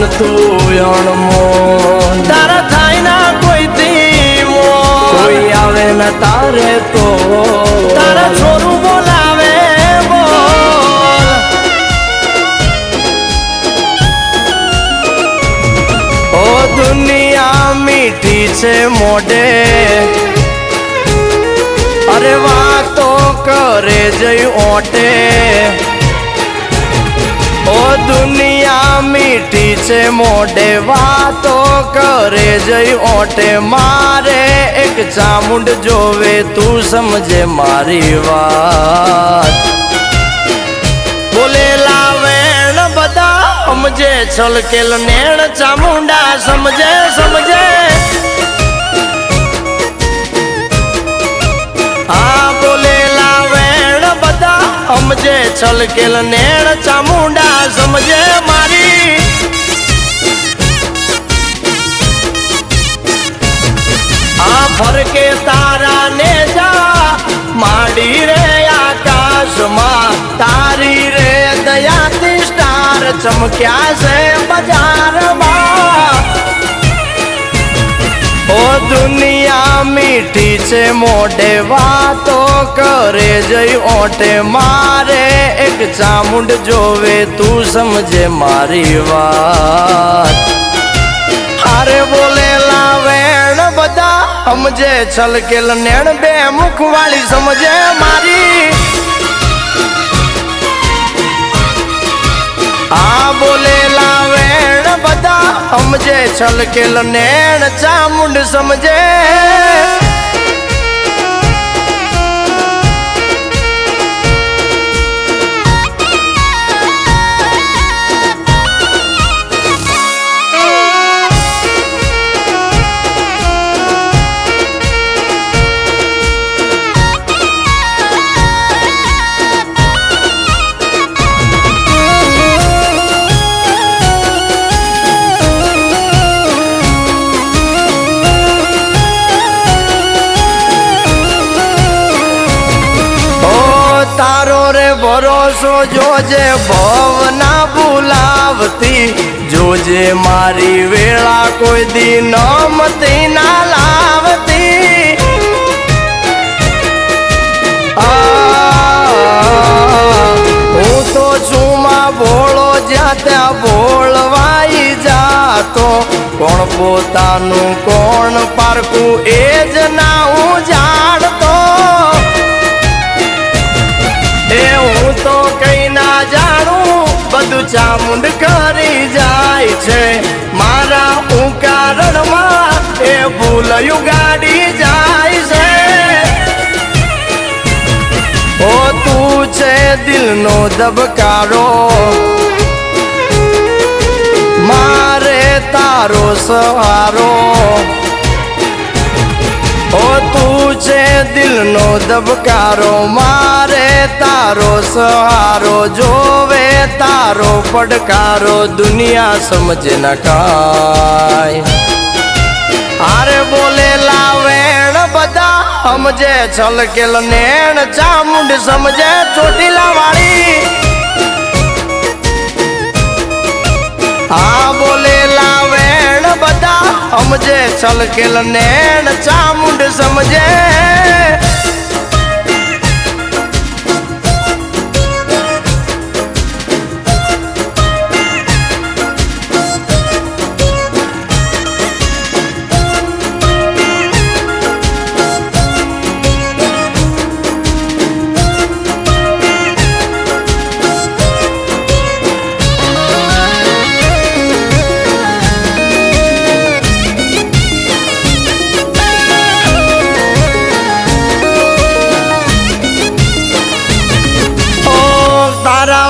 મન તું અણમોલ તારા થાય ના કોઈથી મોલ કોઈ આવે ન તારે તો તારા છોરું બોલાવે બોલ ઓ દુનિયા મીઠી છે મોઢે અરે વાતો કરે જઈ ઓટે ઓ દુનિયા મીઠી છે મોઢે વાતો કરે જઈ ઓટે મારે એક ચામુંડ જોવે તું સમજે મારી વાત બોલેલા વેણ બધા સમજે છલકેલ નેણ ચામુંડા સમજે સમજે સમજે છલકેલ નેણ ચામુંડા સમજે મારી આ ફરકે તારા ને જા માંડી રે આકાશમાં તારી રે દયાથી સ્ટાર ચમક્યા છે બજારમાં ઓ દુનિયા મીઠી છે મોઢે વાતો કરે જઈ ઓટે મારે એક ચામુંડ જોવે તું સમજે મારી વાત હારે બોલેલા વેણ બધા સમજે છલકેલ નેણ બે મુખ વાળી સમજે મારી આ બોલેલા વેણ બધા સમજે છલકેલ નેણ ચામુંડ સમજે ભરોસો જોજે ભવના ભૂલાવતી જોજે મારી વેળા કોઈ દી નમતી ના લાવતી હું તો છું માં ભોળો જ્યાં ત્યાં ભોળવાઈ જાતો કોણ પોતાનું કોણ પારકું એ જ ના હું જાણતો હું તો કઈ ના જાણું બધું ચામુંડ કરી જાય છે મારા ઉકારણમાં એ ભૂલયું ગાડી જાય છે ઓ તું છે દિલનો ધબકારો મારે તારો સહારો ઓ તું છે દિલનો ધબકારો મારે તારો સહારો જોવે તારો પડકારો દુનિયા સમજે ન કાય આરે બોલેલા વેણ બધા સમજે છલકેલ નેણ ચામુંડ સમજે ચોટીલા વાળી આ બોલેલા વેણ બધા સમજે છલકેલ નેણ ચામુંડ સમજે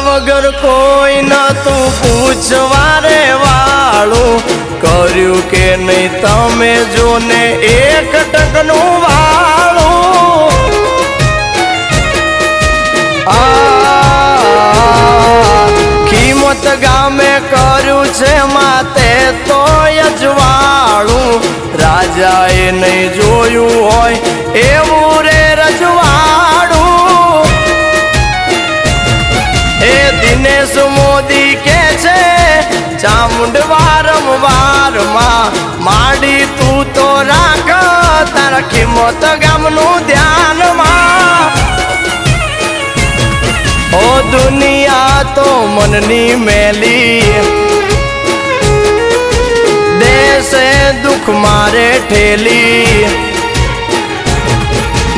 વગર કોઈ ન તું પૂછવા રે વાળું કર્યું કે નહીં તમે જોને એક ટકનું વાળું કિંમત ગામે કર્યું છે માતે તો અજવાળું રાજાએ નહીં જોયું હોય એવું રે રજવાડું એ દિનેશ મોદી કે છે ચામુંડ ચામુંડ વારંવાર માં માડી તું તો રાખ તારા કિંમત ગામનું ધ્યાનમાં ઓ દુનિયા તો મનની મેલી દેશે દુઃખ મારે ઠેલી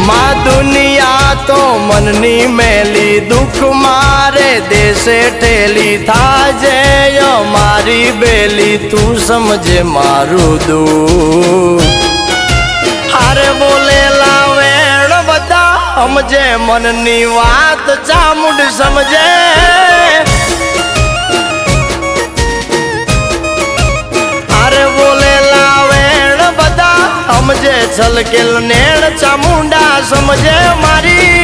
માં દુનિયા તો મનની મેલી દુઃખ મારે દેશે ઠેલી થાજે મારી બેલી તું સમજે મારું દુઃખ હારે બોલેલા વેણ બધા સમજે મનની વાત ચામુંડ સમજે હારે બોલેલા વેણ બધા સમજે છલકેલ નેણ ચામુંડા સમજે મારી